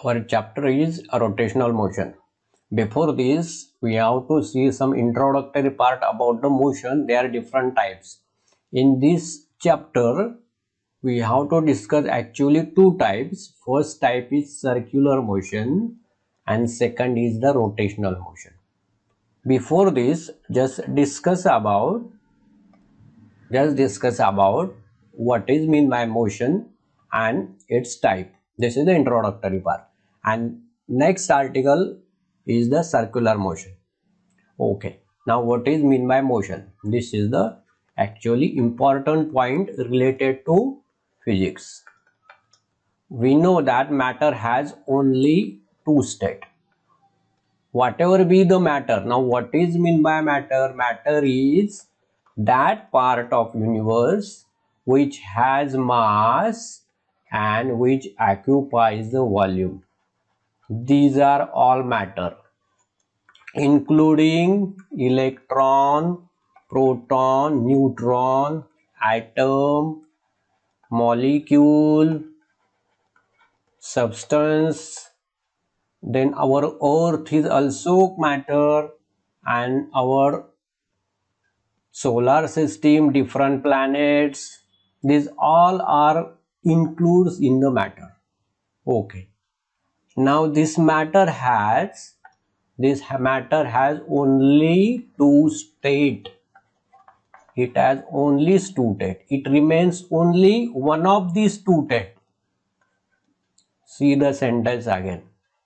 Our chapter is a rotational motion. Before this, we have to see some introductory part about the motion. There are different types. In this chapter, we have to discuss actually two types. First type is circular motion and second is the rotational motion. Before this, just discuss about what is mean by motion and its type. This is the introductory part, and next article is the circular motion. Okay, now what is mean by motion? This is the actually important point related to physics. We know that matter has only two states. Whatever be the matter, now what is mean by matter? Matter is that part of universe which has mass and which occupies the volume. These are all matter, including electron, proton, neutron, atom, molecule, substance. Then our earth is also matter, and our solar system, different planets, these all are includes in the matter. Okay, now this matter has only two state. It has only two state. It remains only one of these two state. See the sentence again.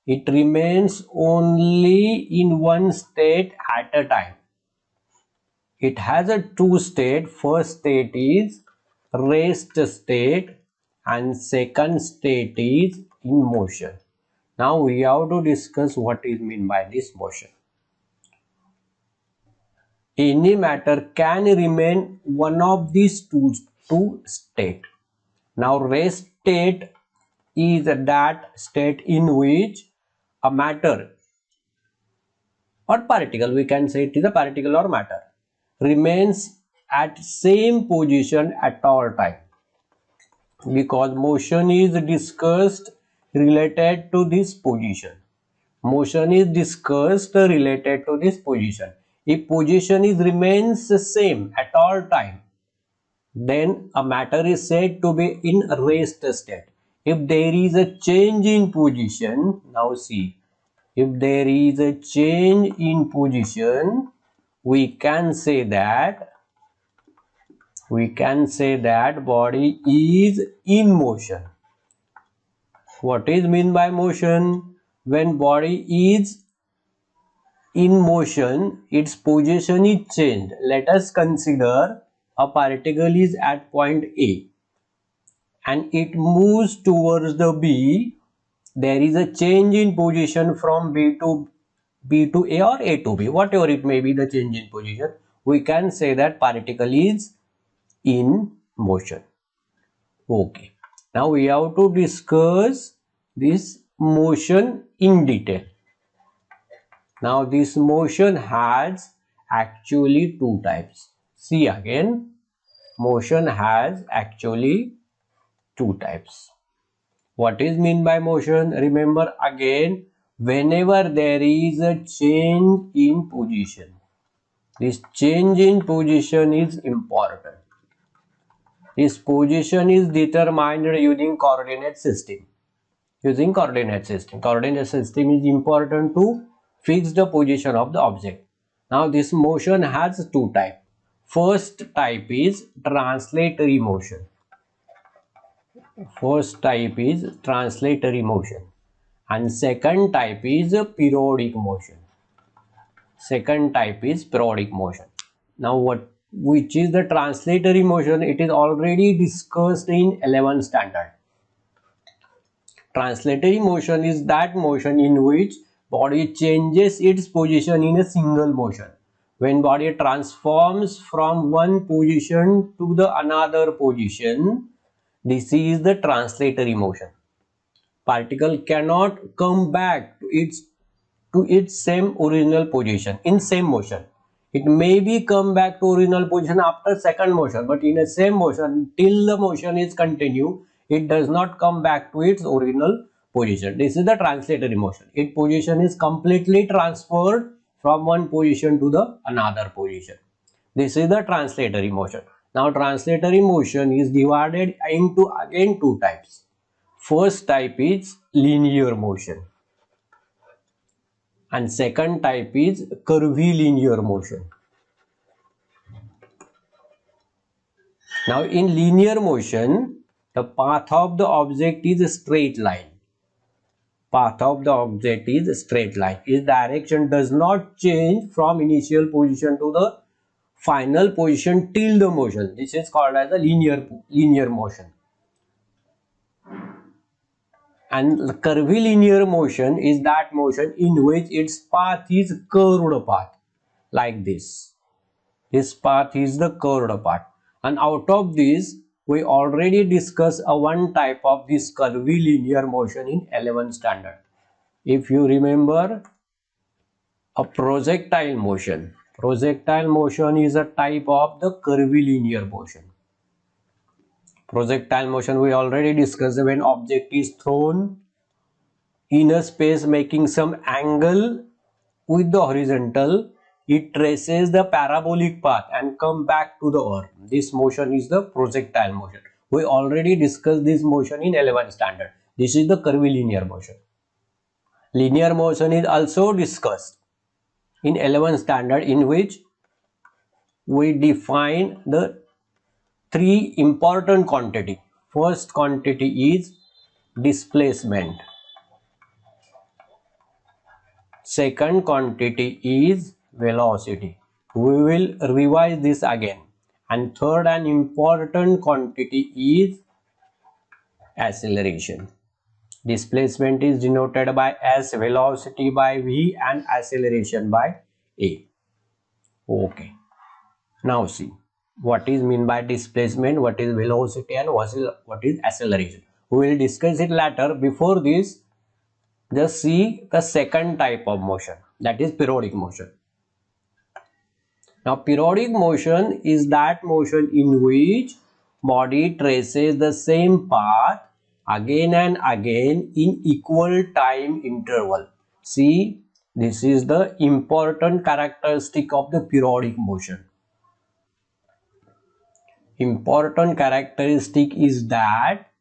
It remains only in one state at a time. It has a two state. First state is rest state and second state is in motion. Now we have to discuss what is mean by this motion. Any matter can remain one of these two state. Now rest state is that state in which a matter or particle, we can say it is a particle or matter, remains at same position at all time, because motion is discussed related to this position. Motion is discussed related to this position. If position is remains the same at all time, then a matter is said to be in rest state. If there is a change in position, now see, if there is a change in position, we can say that body is in motion. What is mean by motion? When body is in motion, its position is changed. Let us consider a particle is at point A and it moves towards the B. There is a change in position from B to A or A to B, whatever it may be the change in position. We can say that particle is in motion. Okay, now we have to discuss this motion in detail. Now this motion has actually two types. See again, motion has actually two types. What is mean by motion? Remember again, whenever there is a change in position, this change in position is important. This position is determined using coordinate system. Coordinate system is important to fix the position of the object. Now this motion has two types. First type is translatory motion. And second type is periodic motion. Now which is the translatory motion? It is already discussed in 11th standard. Translatory motion is that motion in which body changes its position in a single motion. When body transforms from one position to the another position, this is the translatory motion. Particle cannot come back to its same original position in same motion. It may be come back to original position after second motion, but in a same motion till the motion is continued, it does not come back to its original position. This is the translatory motion. Its position is completely transferred from one position to the another position. This is the translatory motion. Now translatory motion is divided into again two types. First type is linear motion and second type is curvilinear motion. Now in linear motion, the path of the object is a straight line. Path of the object is a straight line. Its direction does not change from initial position to the final position till the motion. This is called as a linear motion. And curvilinear motion is that motion in which its path is curved path, like this. This path is the curved path. And out of this, we already discussed one type of this curvilinear motion in 11th standard. If you remember, a projectile motion. Projectile motion is a type of the curvilinear motion. Projectile motion we already discussed when object is thrown in a space making some angle with the horizontal, it traces the parabolic path and come back to the earth. This motion is the projectile motion. We already discussed this motion in 11th standard. This is the curvilinear motion. Linear motion is also discussed in 11th standard, in which we define the three important quantity. First quantity is displacement. Second quantity is velocity. We will revise this again. And third and important quantity is acceleration. Displacement is denoted by S, velocity by V, and acceleration by A. Okay. Now see what is meant by displacement, what is velocity, and what is acceleration. We will discuss it later. Before this, just see the second type of motion, that is periodic motion. Now periodic motion is that motion in which body traces the same path again and again in equal time interval. See, this is the important characteristic of the periodic motion. Important characteristic is that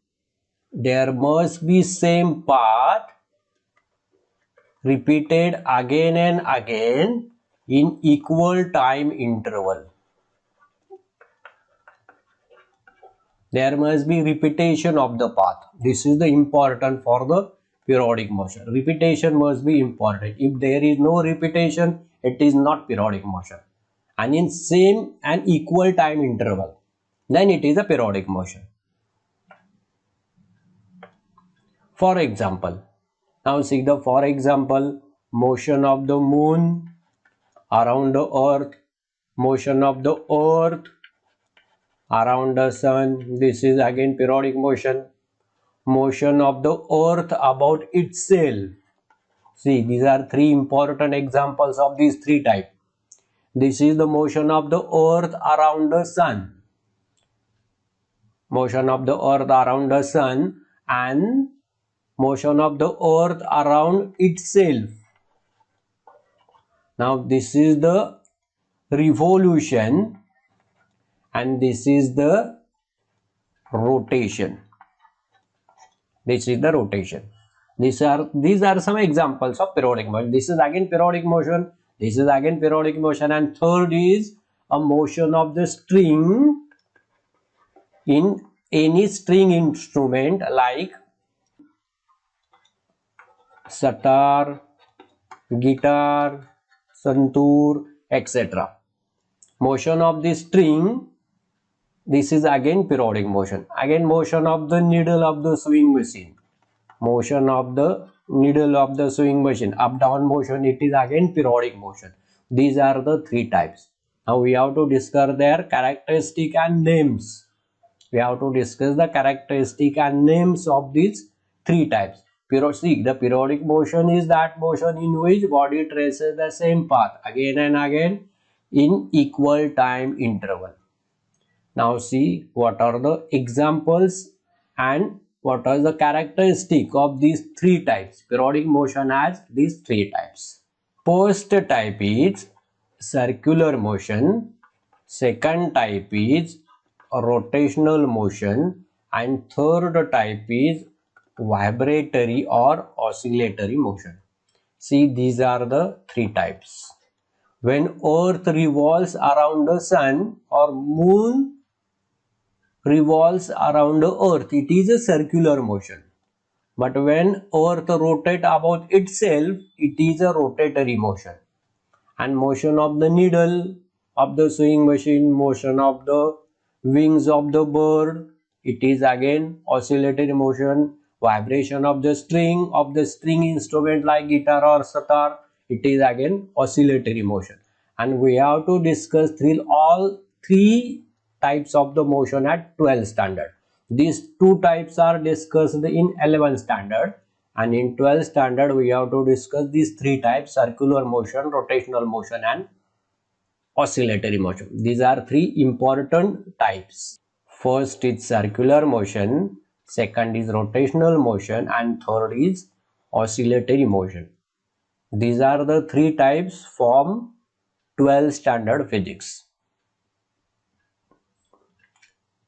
there must be same path repeated again and again in equal time interval. There must be repetition of the path. This is the important for the periodic motion. Repetition must be important. If there is no repetition, it is not periodic motion. And in same and equal time interval, then it is a periodic motion. For example, now see the for example, motion of the moon around the earth, motion of the earth around the sun. This is again periodic motion. Motion of the earth about itself. See, these are three important examples of these three types. This is the motion of the earth around the sun. Motion of the earth around the sun and motion of the earth around itself. Now this is the revolution and this is the rotation. This is the rotation. These are some examples of periodic motion. This is again periodic motion. This is again periodic motion. And third is a motion of the string in any string instrument like sitar, guitar, santoor, etc. Motion of the string, this is again periodic motion. Again motion of the needle of the sewing machine. Motion of the needle of the sewing machine. Up down motion, it is again periodic motion. These are the three types. Now we have to discuss their characteristic and names. We have to discuss the characteristic and names of these three types. See, the periodic motion is that motion in which body traces the same path again and again in equal time interval. Now see what are the examples and what are the characteristic of these three types. Periodic motion has these three types. First type is circular motion, second type is rotational motion, and third type is vibratory or oscillatory motion. See, these are the three types. When Earth revolves around the sun or moon revolves around the Earth, it is a circular motion. But when Earth rotates about itself, it is a rotatory motion. And motion of the needle of the sewing machine, motion of the wings of the bird, it is again oscillatory motion. Vibration of the string instrument like guitar or sitar, it is again oscillatory motion. And we have to discuss all three types of the motion at 12th standard. These two types are discussed in 11th standard, and in 12th standard we have to discuss these three types: circular motion, rotational motion, and oscillatory motion. These are three important types. First is circular motion, second is rotational motion, and third is oscillatory motion. These are the three types from 12th standard physics.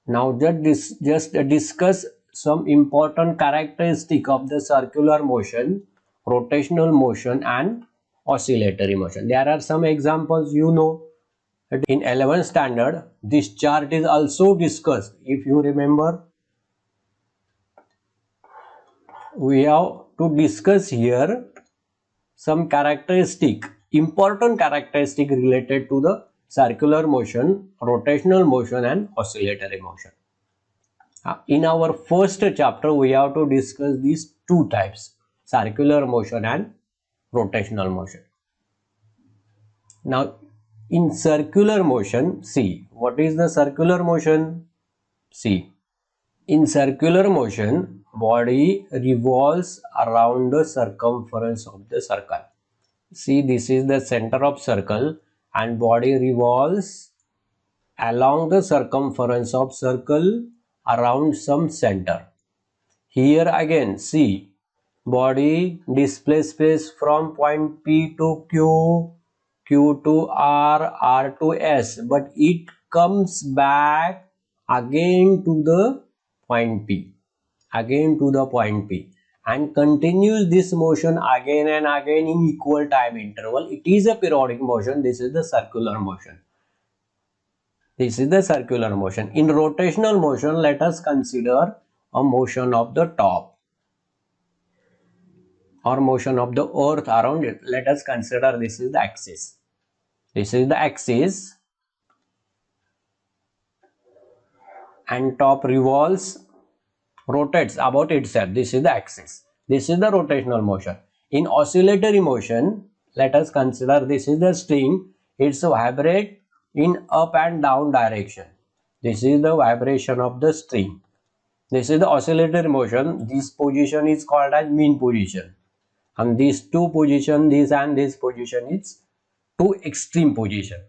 Now just discuss some important characteristic of the circular motion, rotational motion, and oscillatory motion. There are some examples, you know. In 11th standard, this chart is also discussed. If you remember, we have to discuss here some important characteristic related to the circular motion, rotational motion, and oscillatory motion. In our first chapter, we have to discuss these two types: circular motion and rotational motion. Now, in circular motion, see, what is the circular motion? See, in circular motion, body revolves around the circumference of the circle. See, this is the center of circle, and body revolves along the circumference of circle around some center. Here again, see, body displays space from point P to Q, Q to R, R to S, but it comes back again to the point P, and continues this motion again and again in equal time interval. It is a periodic motion. This is the circular motion. In rotational motion, let us consider a motion of the top or motion of the earth around it. Let us consider this is the axis. And top rotates about itself. This is the axis. This is the rotational motion. In oscillatory motion, let us consider this is the string. It's vibrate in up and down direction. This is the vibration of the string. This is the oscillatory motion. This position is called as mean position. And these two position, this and this position, is two extreme position.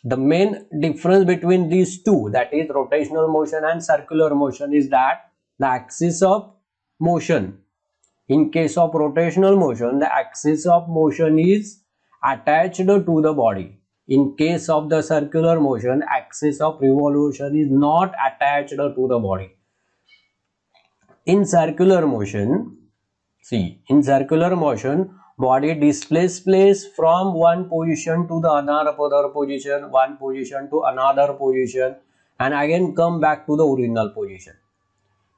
The main difference between these two, that is rotational motion and circular motion, is that the axis of motion, in case of rotational motion, the axis of motion is attached to the body. In case of the circular motion, axis of revolution is not attached to the body. In circular motion, body displays place from one position to the another position, one position to another position, and again come back to the original position.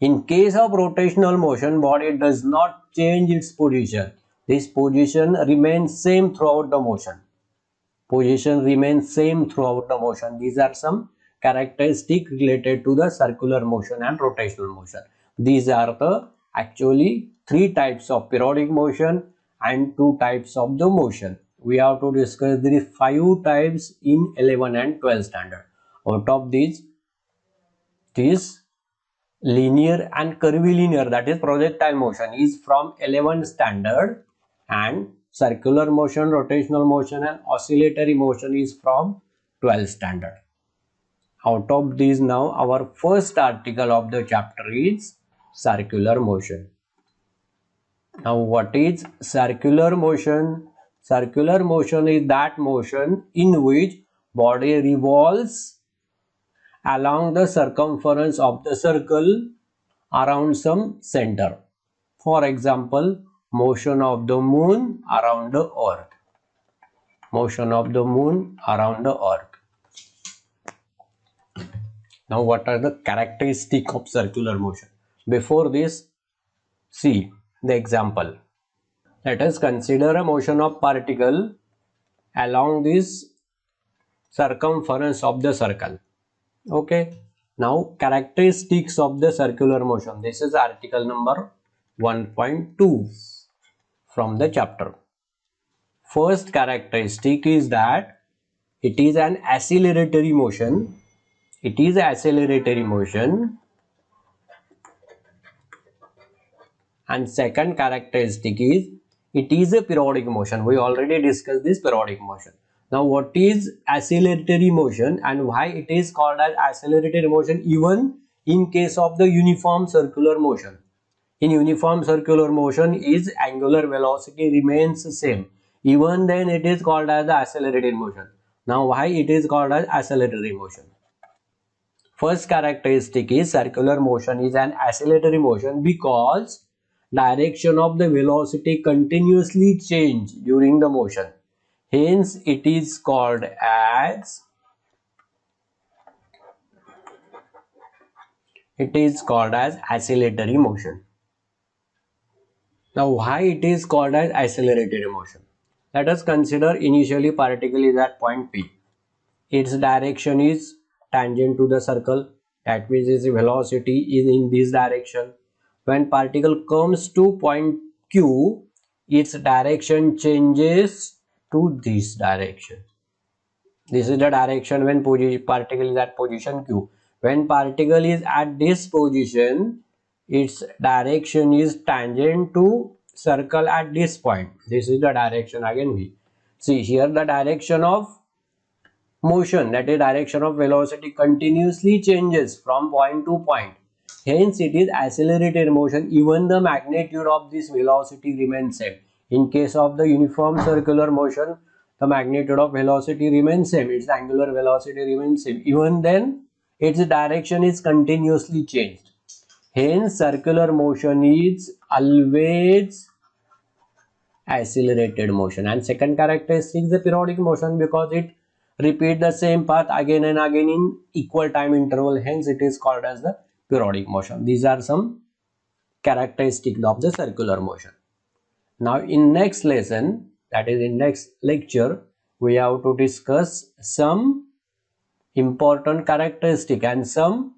In case of rotational motion, body does not change its position. This position remains same throughout the motion. These are some characteristics related to the circular motion and rotational motion. These are the actually three types of periodic motion and two types of the motion. We have to discuss these 5 types in 11 and 12 standard. Out of these, this linear and curvilinear, that is projectile motion, is from 11th standard, and circular motion, rotational motion, and oscillatory motion is from 12th standard. Out of these, now our first article of the chapter is circular motion. Now what is circular motion? Circular motion is that motion in which body revolves along the circumference of the circle around some center. For example, motion of the moon around the earth. Motion of the moon around the earth. Now what are the characteristics of circular motion? Before this, see the example. Let us consider a motion of particle along this circumference of the circle. Okay. Now characteristics of the circular motion. This is article number 1.2 from the chapter. First characteristic is that it is an acceleratory motion. It is acceleratory motion. And second characteristic is it is a periodic motion. We already discussed this periodic motion. Now what is acceleratory motion and why it is called as acceleratory motion even in case of the uniform circular motion? In uniform circular motion is angular velocity remains same. Even then it is called as the accelerated motion. Now why it is called as acceleratory motion? First characteristic is circular motion is an acceleratory motion because direction of the velocity continuously change during the motion. Hence it is called as acceleratory motion. Now why it is called as accelerated motion? Let us consider initially particle is at point P. Its direction is tangent to the circle. That means its velocity is in this direction. When particle comes to point Q, its direction changes to this direction. This is the direction when particle is at position Q. When particle is at this position, its direction is tangent to circle at this point. This is the direction again V. See here the direction of motion, that is direction of velocity, continuously changes from point to point. Hence it is accelerated motion. Even the magnitude of this velocity remains same. In case of the uniform circular motion, the magnitude of velocity remains same. Its angular velocity remains same. Even then its direction is continuously changed. Hence circular motion is always accelerated motion. And second characteristic is the periodic motion because it repeat the same path again and again in equal time interval. Hence it is called as the periodic motion. These are some characteristics of the circular motion. Now in next lesson, that is in next lecture, we have to discuss some important characteristic and some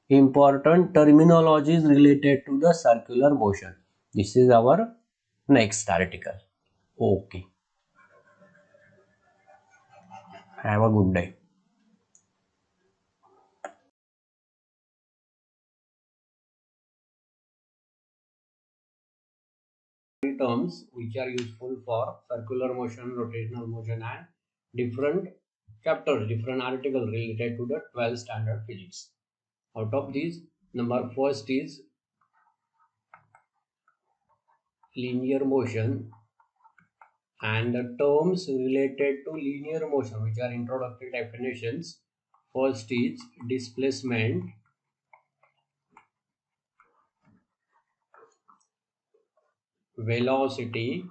important terminologies related to the circular motion. This is our next article. Okay. Have a good day. Terms which are useful for circular motion, rotational motion and different chapters, different articles related to the 12th standard physics. Out of these, number first is linear motion, and the terms related to linear motion which are introductory definitions. First is displacement, velocity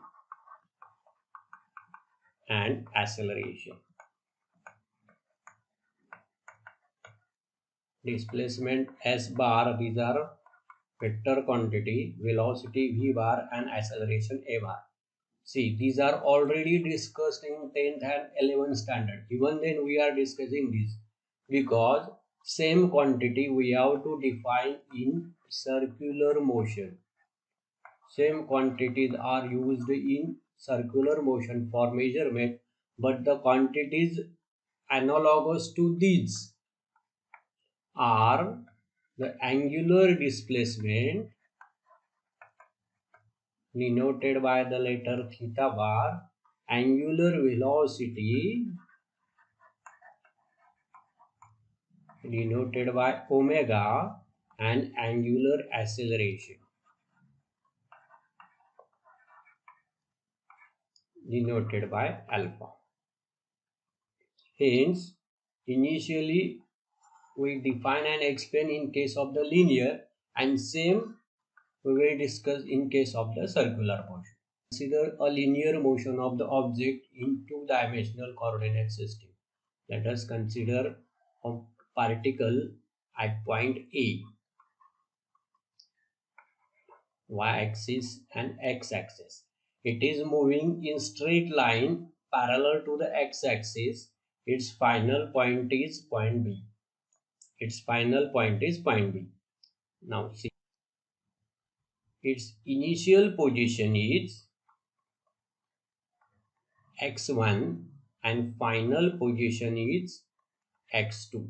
and acceleration. Displacement S bar, these are vector quantity, velocity V bar and acceleration A bar. See, these are already discussed in 10th and 11th standard. Even then we are discussing this because same quantity we have to define in circular motion. Same quantities are used in circular motion for measurement, but the quantities analogous to these are the angular displacement denoted by the letter theta bar, angular velocity denoted by omega, and angular acceleration denoted by alpha. Hence, initially we define and explain in case of the linear, and same we will discuss in case of the circular motion. Consider a linear motion of the object in two-dimensional coordinate system. Let us consider a particle at point A, y-axis and x-axis. It is moving in straight line parallel to the x-axis. Its final point is point B. Its final point is point B. Now see, its initial position is x1 and final position is x2.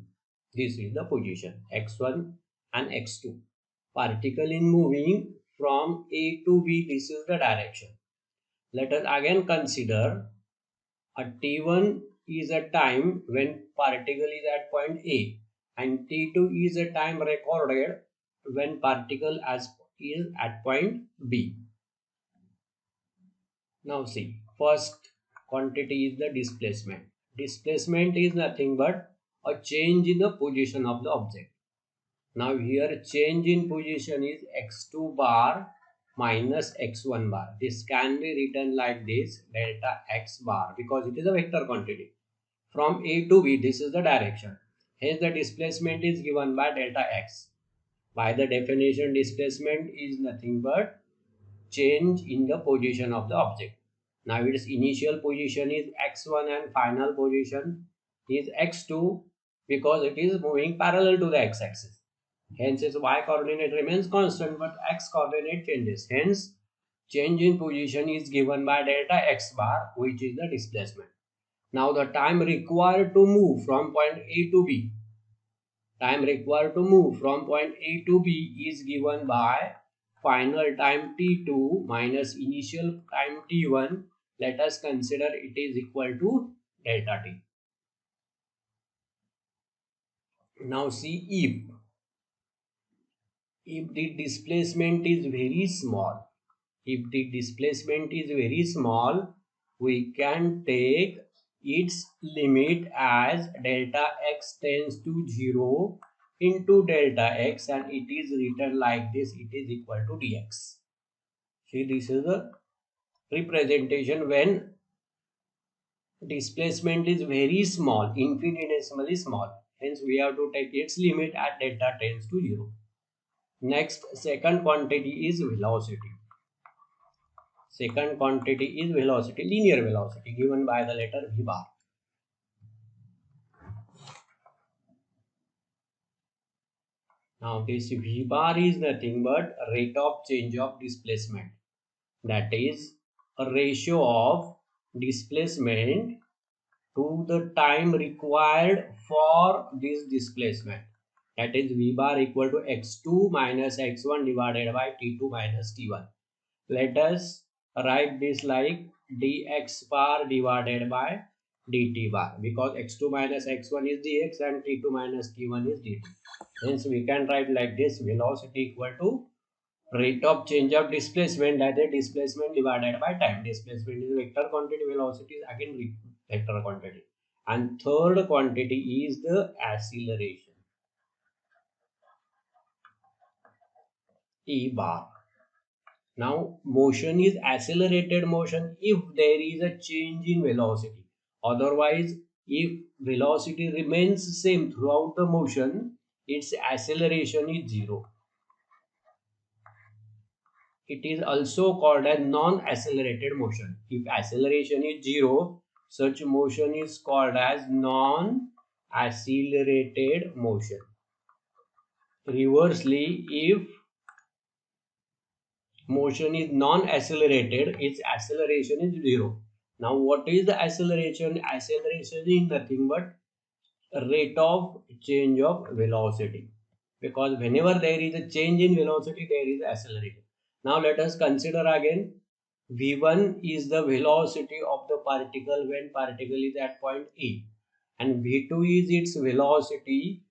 This is the position x1 and x2. Particle in moving from A to B. This is the direction. Let us again consider a t1 is a time when particle is at point A, and t2 is a time recorded when particle is at point B. Now see, first quantity is the displacement. Displacement is nothing but a change in the position of the object. Now here change in position is x2 bar minus x1 bar. This can be written like this, delta x bar, because it is a vector quantity. From A to B, this is the direction. Hence the displacement is given by delta x. By the definition, displacement is nothing but change in the position of the object. Now its initial position is x1 and final position is x2, because it is moving parallel to the x-axis. Hence its y coordinate remains constant but x coordinate changes. Hence change in position is given by delta x bar, which is the displacement. Now the time required to move from point A to B. Time required to move from point A to B is given by final time t2 minus initial time t1. Let us consider it is equal to delta t. Now see, if the displacement is very small, we can take its limit as delta x tends to 0 into delta x, and it is written like this, it is equal to dx. See, this is the representation when displacement is very small, infinitesimally small. Hence we have to take its limit at delta tends to 0. Next, second quantity is velocity. Second quantity is velocity, linear velocity, given by the letter v bar. Now this v bar is nothing but rate of change of displacement. That is a ratio of displacement to the time required for this displacement. That is v bar equal to x2 minus x1 divided by t2 minus t1. Let us write this like dx bar divided by dt bar, because x2 minus x1 is dx and t2 minus t1 is dt. Hence we can write like this, velocity equal to rate of change of displacement, that is displacement divided by time. Displacement is vector quantity, velocity is again vector quantity. And third quantity is the acceleration, e bar. Now motion is accelerated motion if there is a change in velocity. Otherwise, if velocity remains same throughout the motion, its acceleration is 0. It is also called a non-accelerated motion. If acceleration is 0, such motion is called as non-accelerated motion. Reversely, if motion is non-accelerated, its acceleration is 0. Now what is the acceleration? Acceleration is nothing but rate of change of velocity, because whenever there is a change in velocity, there is acceleration. Now let us consider again, v1 is the velocity of the particle when particle is at point A, and v2 is its velocity,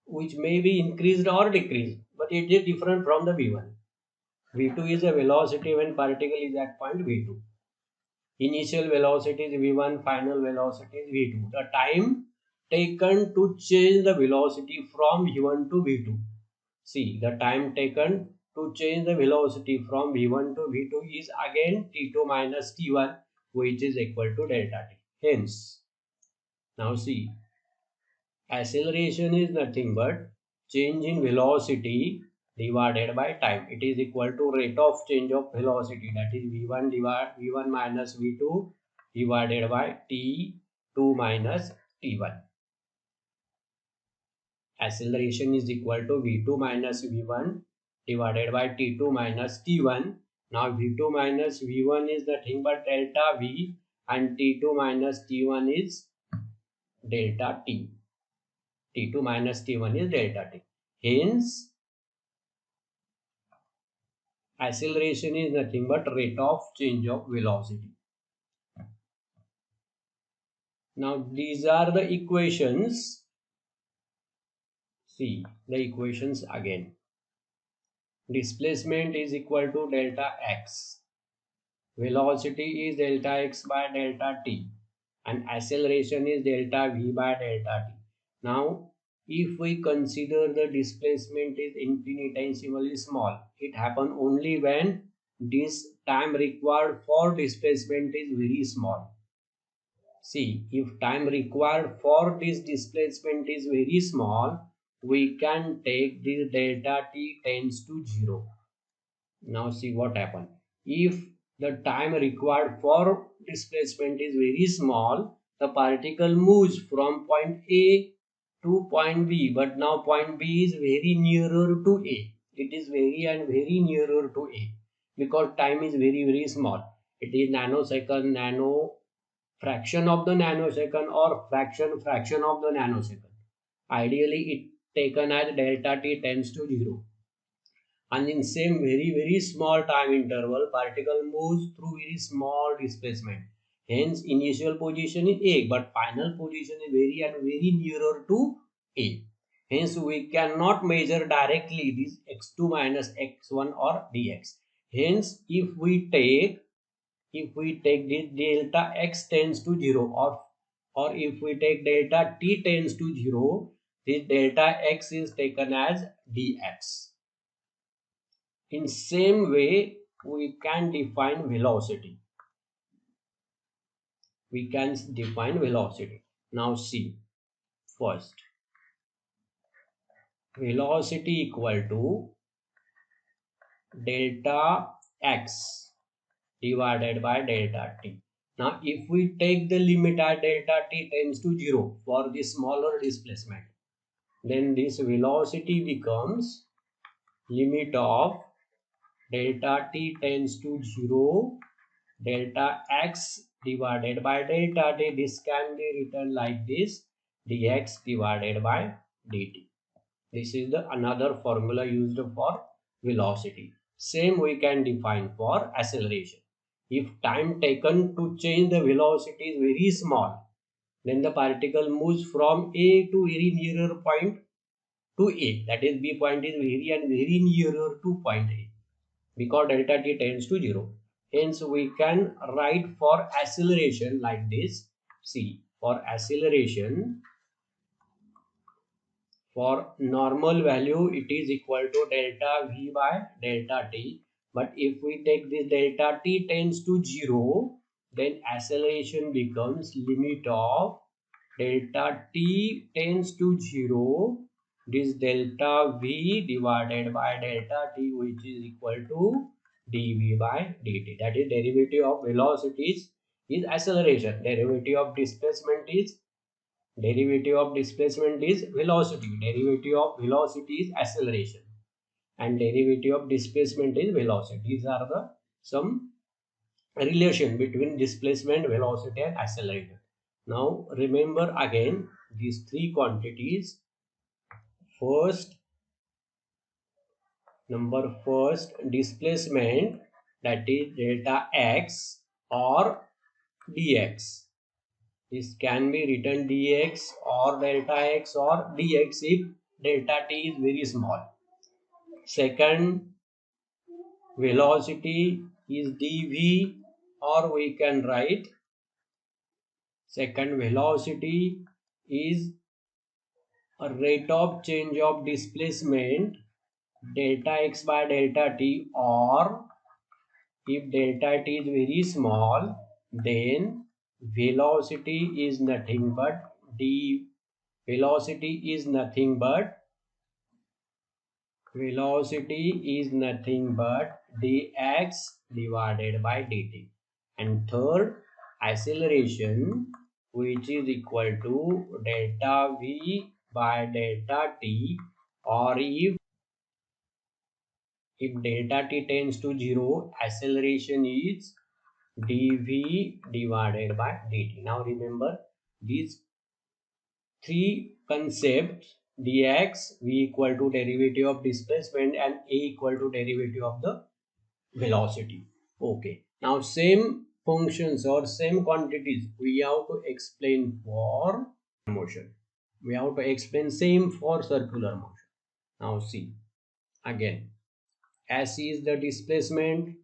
which may be increased or decreased. but it is different from the v1. v2 is a velocity when particle is at point v2. Initial velocity is v1, final velocity is v2. The time taken to change the velocity from v1 to v2. See, the time taken to change the velocity from v1 to v2 is again t2 minus t1, which is equal to delta t. Hence, now see, acceleration is nothing but change in velocity divided by time. It is equal to rate of change of velocity, that is v1 minus v2 divided by t2 minus t1. Acceleration is equal to v2 minus v1 divided by t2 minus t1. Now v2 minus v1 is nothing but delta v, and t2 minus t1 is delta t. t2 minus t1 is delta t. Hence, acceleration is nothing but rate of change of velocity. Now these are the equations. See the equations again. Displacement is equal to delta x. Velocity is delta x by delta t. And acceleration is delta v by delta t. Now, if we consider the displacement is infinitesimally small, it happens only when this time required for displacement is very small. See, if time required for this displacement is very small, we can take this delta t tends to 0. Now see what happens. If the time required for displacement is very small, the particle moves from point A to point B, but now point B is very nearer to A. It is very nearer to A because time is very small. It is nanosecond, nano, fraction of the nanosecond, or fraction of the nanosecond. Ideally, it taken as delta t tends to 0. And in same very small time interval, particle moves through very small displacement. Hence, initial position is A, but final position is very nearer to A. Hence, we cannot measure directly this x2 minus x1 or dx. Hence, if we take this delta x tends to 0, or if we take delta t tends to 0, this delta x is taken as dx. In same way, we can define velocity. Now see, first, velocity equal to delta x divided by delta t. Now, if we take the limit at delta t tends to 0 for the smaller displacement, then this velocity becomes limit of delta t tends to 0 delta x divided by delta t. This can be written like this, dx divided by dt. This is the another formula used for velocity. Same we can define for acceleration. If time taken to change the velocity is very small, then the particle moves from A to very nearer point to A. That is, B point is very nearer to point A because delta t tends to 0. Hence, we can write for acceleration like this. See, for acceleration, for normal value, it is equal to delta v by delta t. But if we take this delta t tends to 0, then acceleration becomes limit of delta t tends to 0, this delta v divided by delta t, which is equal to dv by dt. That is, derivative of velocities is acceleration. Derivative of displacement is velocity. Derivative of velocity is acceleration, and derivative of displacement is velocity. These are the some relation between displacement, velocity, and acceleration. Now remember again these three quantities. First, displacement, that is delta x or dx. This can be written dx or delta x or dx if delta t is very small. Second velocity is dv, or we can write second velocity is a rate of change of displacement delta x by delta t, or if delta t is very small, then velocity is nothing but d. Velocity is nothing but dx divided by dt. And third, acceleration, which is equal to delta v by delta t, or if delta t tends to 0, acceleration is dv divided by dt. Now remember these three concepts: dx, v equal to derivative of displacement, and a equal to derivative of the velocity. Okay, now same functions or same quantities we have to explain for motion. We have to explain same for circular motion. Now see again, s is the displacement,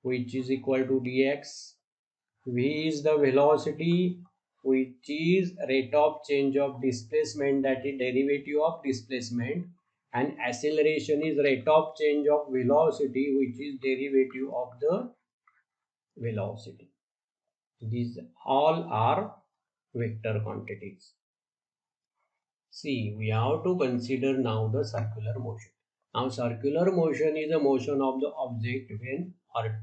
which is equal to dx. V is the velocity, which is rate of change of displacement, that is derivative of displacement, and acceleration is rate of change of velocity, which is derivative of the velocity. These all are vector quantities. See, we have to consider now the circular motion. Now circular motion is a motion of the object when or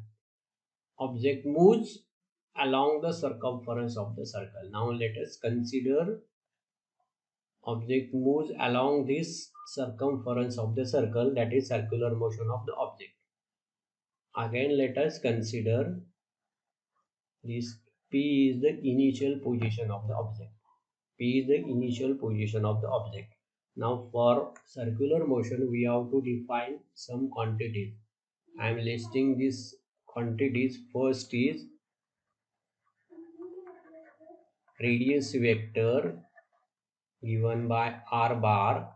object moves along the circumference of the circle. Now let us consider object moves along this circumference of the circle, that is circular motion of the object. Again let us consider this P is the initial position of the object. P is the initial position of the object. Now for circular motion we have to define some quantities. I am listing these quantities. First is radius vector given by r bar.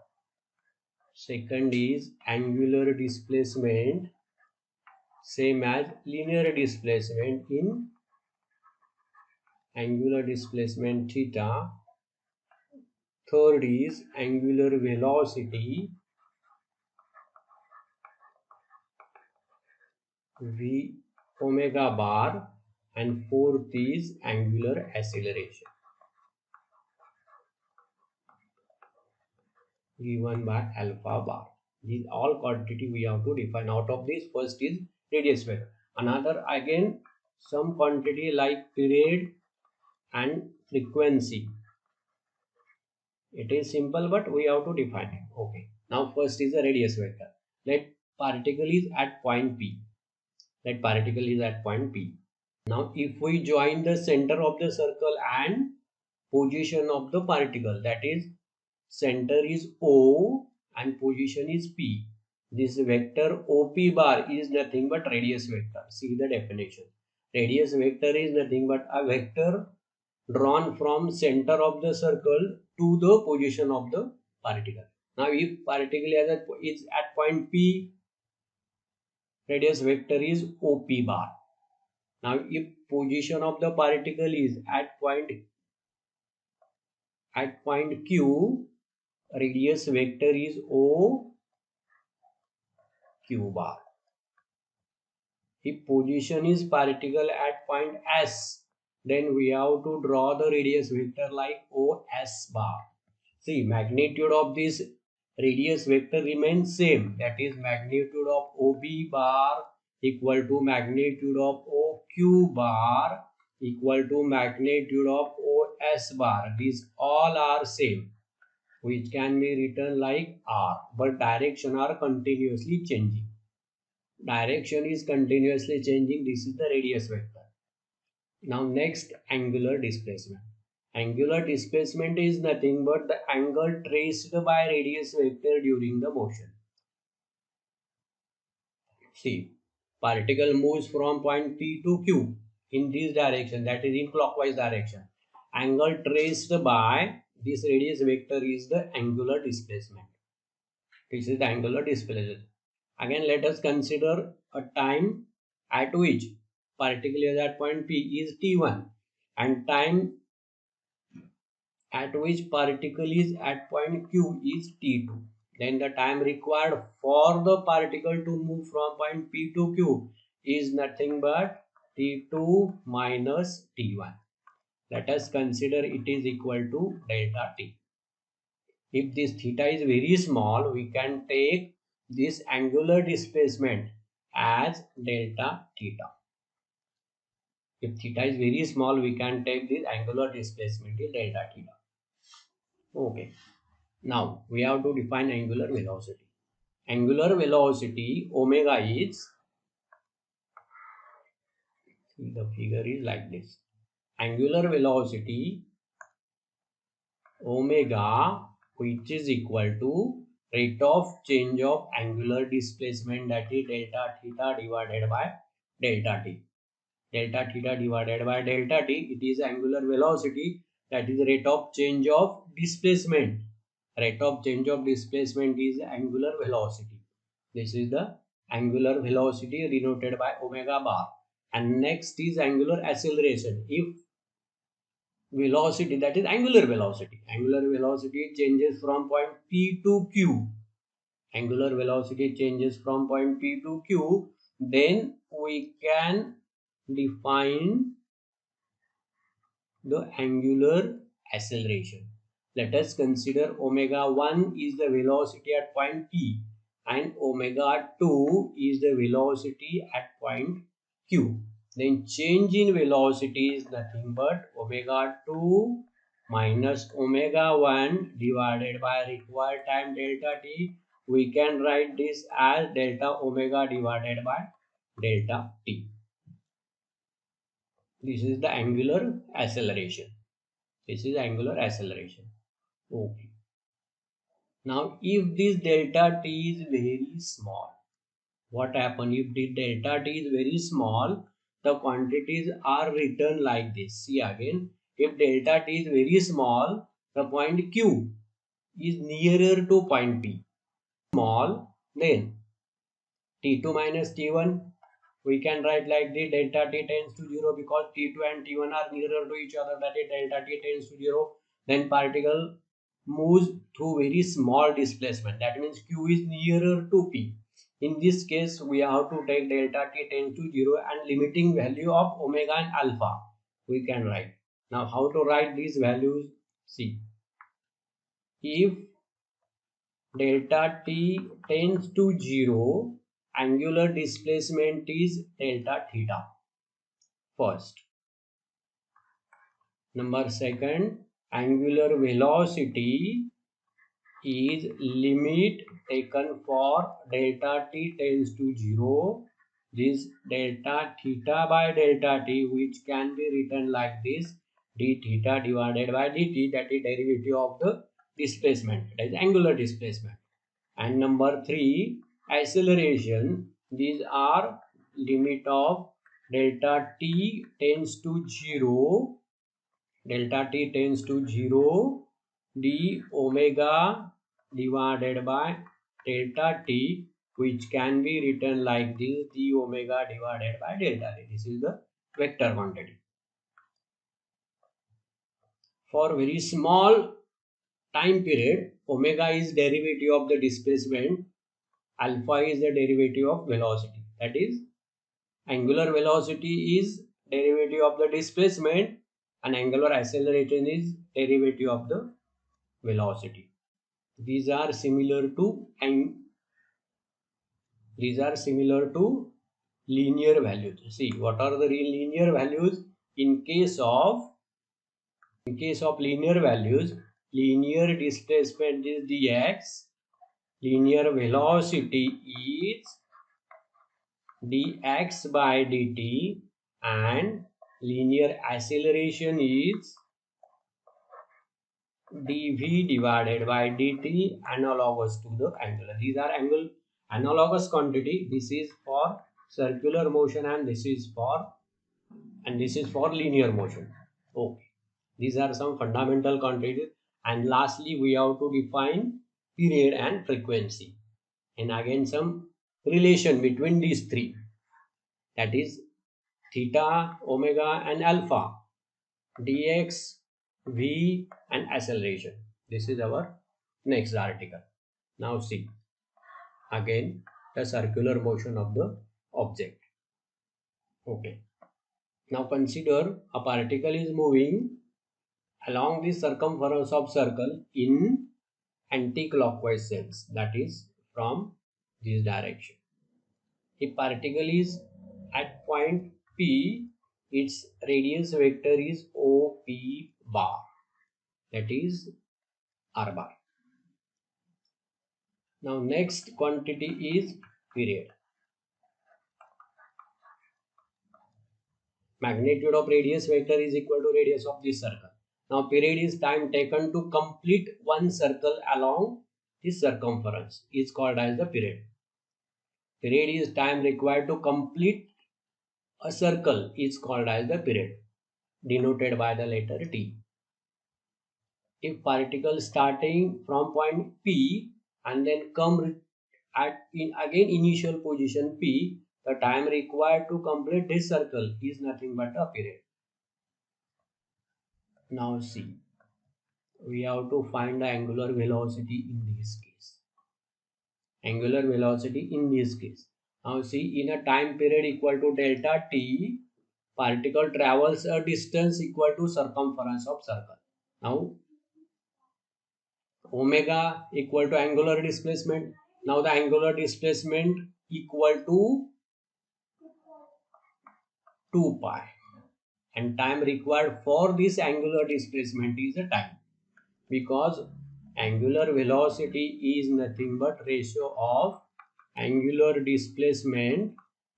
Second is angular displacement, same as linear displacement in angular displacement theta. Third is angular velocity, v omega bar, and fourth is angular acceleration given by alpha bar. These all quantity we have to define. Out of this, first is radius vector. Another again some quantity like period and frequency. It is simple, but we have to define it. Okay. Now first is the radius vector. Let particle is at point P. Let particle is at point P. Now if we join the center of the circle and position of the particle, that is center is O and position is P. This vector OP bar is nothing but radius vector. See the definition. Radius vector is nothing but a vector drawn from center of the circle to the position of the particle. Now if particle is at point P, radius vector is OP bar. Now if position of the particle is at point Q, radius vector is OQ bar. If position is particle at point S, then we have to draw the radius vector like OS bar. See, magnitude of this radius vector remains same, that is magnitude of OB bar equal to magnitude of OQ bar equal to magnitude of OS bar. These all are same, which can be written like R, but direction are continuously changing. Direction is continuously changing. This is the radius vector. Now next, angular displacement. Angular displacement is nothing but the angle traced by radius vector during the motion. See, particle moves from point P to Q in this direction, that is in clockwise direction. Angle traced by this radius vector is the angular displacement. This is the angular displacement. Again, let us consider a time at which particle is at point P is t1 and time at which particle is at point Q is t2. Then the time required for the particle to move from point P to Q is nothing but t2 minus t1. Let us consider it is equal to delta t. If this theta is very small, we can take this angular displacement as delta theta. If theta is very small, we can take this angular displacement as delta theta. Okay. Now we have to define angular velocity. Angular velocity omega is, the figure is like this. Angular velocity omega, which is equal to rate of change of angular displacement, that is delta theta divided by delta t. Delta theta divided by delta t, it is angular velocity, that is rate of change of displacement. Rate of change of displacement is angular velocity. This is the angular velocity denoted by omega bar. And next is angular acceleration. If velocity, that is angular velocity changes from point P to Q. Angular velocity changes from point P to Q, then we can define the angular acceleration. Let us consider omega 1 is the velocity at point P and omega 2 is the velocity at point Q. Then change in velocity is nothing but omega 2 minus omega 1 divided by required time delta t. We can write this as delta omega divided by delta t. This is the angular acceleration. This is angular acceleration. Okay. Now, if this delta t is very small, what happens if the delta t is very small? The quantities are written like this. See again, if delta t is very small, the point Q is nearer to point P. Small, then T2 minus T1, we can write like this, delta t tends to 0 because T2 and T1 are nearer to each other, that is delta t tends to 0. Then particle moves through very small displacement, that means Q is nearer to P. In this case, we have to take delta t tends to 0 and limiting value of omega and alpha we can write. Now how to write these values? See, if delta t tends to 0, angular displacement is delta theta first. Number second, angular velocity is limit taken for delta t tends to 0. This delta theta by delta t, which can be written like this, d theta divided by dt, that is derivative of the displacement, that is angular displacement. And number 3, acceleration. These are limit of delta t tends to 0, delta t tends to 0, d omega divided by delta t, which can be written like this, d omega divided by delta t. This is the vector quantity. For very small time period, omega is derivative of the displacement, alpha is the derivative of velocity, that is angular velocity is derivative of the displacement and angular acceleration is derivative of the velocity. These are similar to linear values. See, what are the linear values? In case of linear values, linear displacement is dx, linear velocity is dx by dt, and linear acceleration is dv divided by dt analogous to the angular. These are analogous quantity. This is for circular motion and this is for linear motion. Okay. These are some fundamental quantities. And lastly, we have to define period and frequency. and again some relation between these three, that is theta, omega and alpha, dx, v and acceleration. This is our next article. Now see again the circular motion of the object. Okay, now consider a particle is moving along the circumference of circle in anti-clockwise sense, that is from this direction. If particle is at point P, its radius vector is OP bar, that is R bar. Now next quantity is period. Magnitude of radius vector is equal to radius of this circle. Now period is time taken to complete one circle along this circumference is called as the period. Period is time required to complete a circle is called as the period, denoted by the letter T. If particle starting from point P and then come at again initial position P, the time required to complete this circle is nothing but a period. Now see, we have to find the angular velocity in this case. Angular velocity in this case. Now see, in a time period equal to delta t, particle travels a distance equal to circumference of circle. Now omega equal to angular displacement. Now the angular displacement equal to 2 pi, and time required for this angular displacement is a time, because angular velocity is nothing but ratio of angular displacement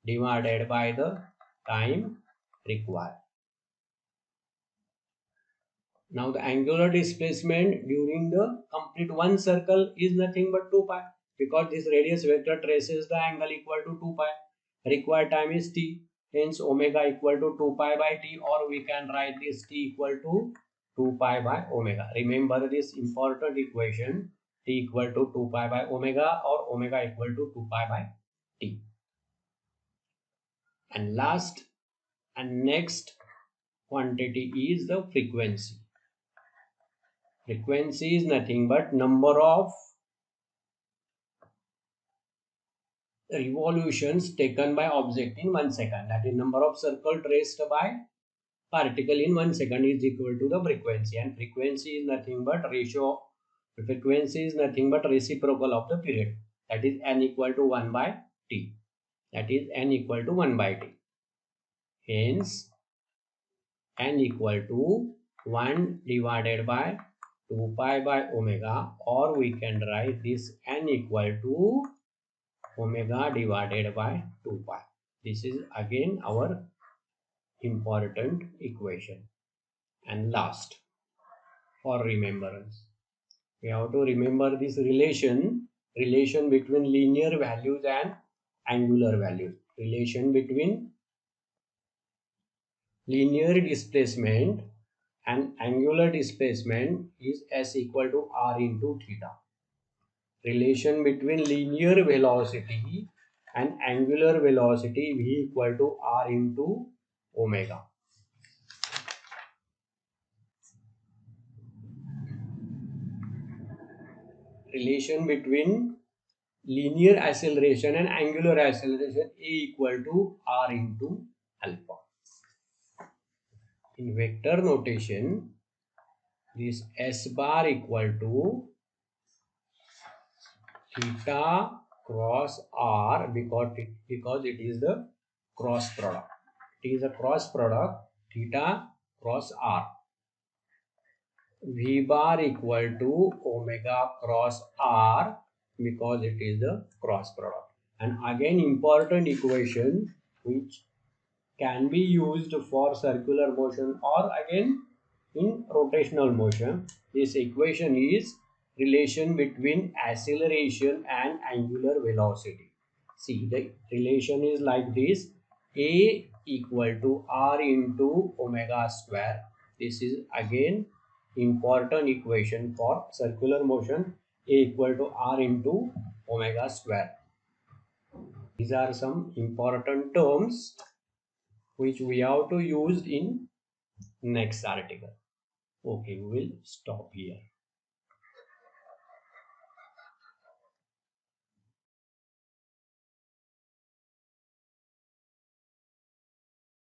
divided by the time required. Now the angular displacement during the complete one circle is nothing but 2 pi, because this radius vector traces the angle equal to 2 pi. Required time is t, hence omega equal to 2 pi by t, or we can write this t equal to 2 pi by omega. Remember this important equation, t equal to 2 pi by omega or omega equal to 2 pi by t. And last and next quantity is the frequency. Frequency is nothing but number of revolutions taken by object in 1 second, that is number of circle traced by particle in 1 second is equal to the frequency, and frequency is nothing but ratio, frequency is nothing but reciprocal of the period, that is n equal to 1 by t, that is n equal to 1 by t. Hence n equal to 1 divided by 2 pi by omega, or we can write this n equal to omega divided by 2 pi. This is again our important equation. And last, for remembrance, we have to remember this relation between linear values and angular values. Relation between linear displacement and angular displacement is s equal to r into theta. Relation between linear velocity and angular velocity v equal to r into omega. Relation between linear acceleration and angular acceleration a equal to r into alpha. In vector notation, this s bar equal to theta cross r, because it is the cross product. It is a cross product, theta cross r. V bar equal to omega cross r, because it is the cross product. And again important equation which can be used for circular motion or again in rotational motion. This equation is relation between acceleration and angular velocity. See, the relation is like this: a equal to r into omega square. This is again important equation for circular motion. A equal to r into omega square. These are some important terms which we have to use in next article. Okay, we will stop here.